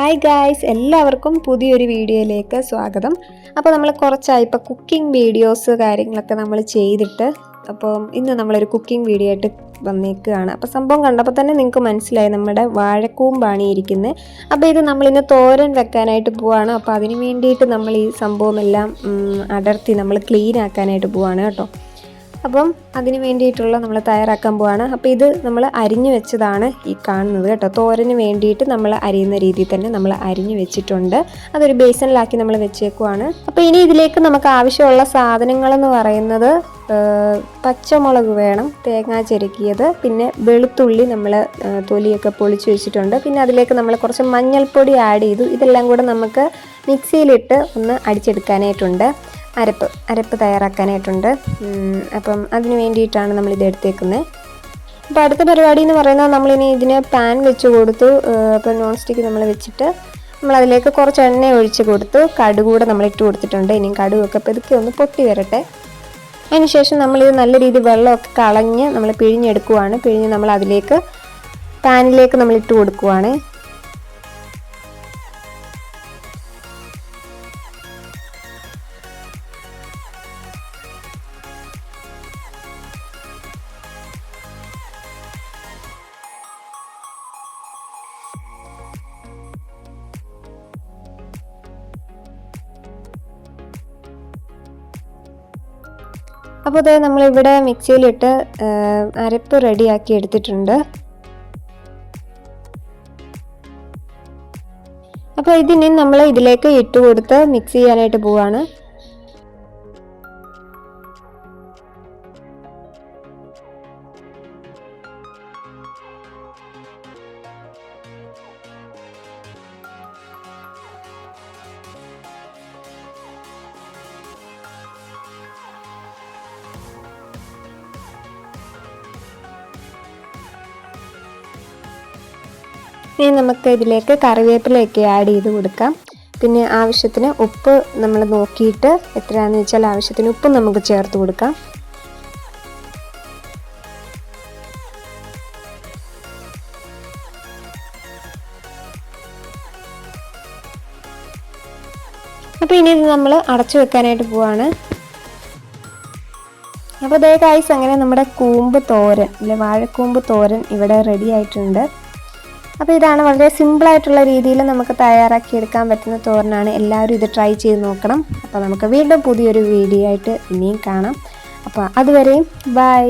Hi guys, എല്ലാവർക്കും പുതിയൊരു വീഡിയോയിലേക്ക് സ്വാഗതം. അപ്പോൾ നമ്മൾ കുറച്ചായി ഇപ്പോൾ കുക്കിംഗ് വീഡിയോസ് കാര്യങ്ങളൊക്കെ നമ്മൾ ചെയ്തിട്ട്, അപ്പം ഇന്ന് നമ്മളൊരു കുക്കിംഗ് വീഡിയോ ആയിട്ട് വന്നേക്കുകയാണ്. അപ്പോൾ സംഭവം കണ്ടപ്പോൾ തന്നെ നിങ്ങൾക്ക് മനസ്സിലായി, നമ്മുടെ വാഴക്കൂമ്പാണ് ഇരിക്കുന്നത്. അപ്പോൾ ഇത് നമ്മളിന്ന് തോരൻ വെക്കാനായിട്ട് പോവാണ്. അപ്പോൾ അതിന് വേണ്ടിയിട്ട് നമ്മൾ ഈ സംഭവമെല്ലാം അടർത്തി നമ്മൾ ക്ലീൻ ആക്കാനായിട്ട് പോവാണ് കേട്ടോ. അപ്പം അതിന് വേണ്ടിയിട്ടുള്ള നമ്മൾ തയ്യാറാക്കാൻ പോവാണ്. അപ്പോൾ ഇത് നമ്മൾ അരിഞ്ഞു വെച്ചതാണ് ഈ കാണുന്നത് കേട്ടോ. തോരന് വേണ്ടിയിട്ട് നമ്മൾ അരിയുന്ന രീതിയിൽ തന്നെ നമ്മൾ അരിഞ്ഞു വെച്ചിട്ടുണ്ട്. അതൊരു ബേസണിലാക്കി നമ്മൾ വെച്ചേക്കുവാണ്. അപ്പോൾ ഇനി ഇതിലേക്ക് നമുക്ക് ആവശ്യമുള്ള സാധനങ്ങളെന്ന് പറയുന്നത് പച്ചമുളക് വേണം, തേങ്ങ ചിരക്കിയത്, പിന്നെ വെളുത്തുള്ളി നമ്മൾ തൊലിയൊക്കെ പൊളിച്ച് വെച്ചിട്ടുണ്ട്. പിന്നെ അതിലേക്ക് നമ്മൾ കുറച്ച് മഞ്ഞൾപ്പൊടി ആഡ് ചെയ്തു. ഇതെല്ലാം കൂടെ നമുക്ക് മിക്സിയിലിട്ട് ഒന്ന് അടിച്ചെടുക്കാനായിട്ടുണ്ട്. അരപ്പ് തയ്യാറാക്കാനായിട്ടുണ്ട്. അപ്പം അതിന് വേണ്ടിയിട്ടാണ് നമ്മളിത് എടുത്തേക്കുന്നത്. അപ്പോൾ അടുത്ത പരിപാടി എന്ന് പറയുന്നത്, നമ്മളിനി ഇതിന് പാൻ വെച്ച് കൊടുത്തു. അപ്പോൾ നോൺ സ്റ്റിക്ക് നമ്മൾ വെച്ചിട്ട് നമ്മളതിലേക്ക് കുറച്ച് എണ്ണ ഒഴിച്ച് കൊടുത്തു. കടുക് കൂടെ നമ്മളിട്ട് കൊടുത്തിട്ടുണ്ട്. ഇനിയും കടുകൊക്കെ പതുക്കെ ഒന്ന് പൊട്ടി വരട്ടെ. അതിനുശേഷം നമ്മളിത് നല്ല രീതിയിൽ വെള്ളമൊക്കെ കളഞ്ഞ് നമ്മൾ പിഴിഞ്ഞെടുക്കുവാണ്. പിഴിഞ്ഞ് നമ്മൾ അതിലേക്ക് പാനിലേക്ക് നമ്മൾ ഇട്ട് കൊടുക്കുവാണ്. അപ്പോൾ അത് നമ്മളിവിടെ മിക്സിയിലിട്ട് അരപ്പ് റെഡിയാക്കി എടുത്തിട്ടുണ്ട്. അപ്പോൾ ഇതിനി നമ്മൾ ഇതിലേക്ക് ഇട്ട് കൊടുത്ത് മിക്സ് ചെയ്യാനായിട്ട് പോവാണ്. ഇനി നമുക്ക് ഇതിലേക്ക് കറിവേപ്പിലയൊക്കെ ആഡ് ചെയ്ത് കൊടുക്കാം. പിന്നെ ആവശ്യത്തിന് ഉപ്പ് നമ്മൾ നോക്കിയിട്ട് എത്രയാണെന്ന് വെച്ചാൽ ആവശ്യത്തിന് ഉപ്പ് നമുക്ക് ചേർത്ത് കൊടുക്കാം. അപ്പോൾ ഇനി ഇത് നമ്മൾ അടച്ചു വെക്കാനായിട്ട് പോവാണ്. അപ്പോൾ ദേ ഗൈസ്, അങ്ങനെ നമ്മുടെ കൂമ്പ് തോരൻ അല്ലെ വാഴക്കൂമ്പ് തോരൻ ഇവിടെ റെഡി ആയിട്ടുണ്ട്. അപ്പോൾ ഇതാണ് വളരെ സിമ്പിളായിട്ടുള്ള രീതിയിൽ നമുക്ക് തയ്യാറാക്കിയെടുക്കാൻ പറ്റുന്ന തോരനാണ്. എല്ലാവരും ഇത് ട്രൈ ചെയ്ത് നോക്കണം. അപ്പോൾ നമുക്ക് വീണ്ടും പുതിയൊരു വീഡിയോ ആയിട്ട് ഇനിയും കാണാം. അപ്പോൾ അതുവരെയും ബൈ.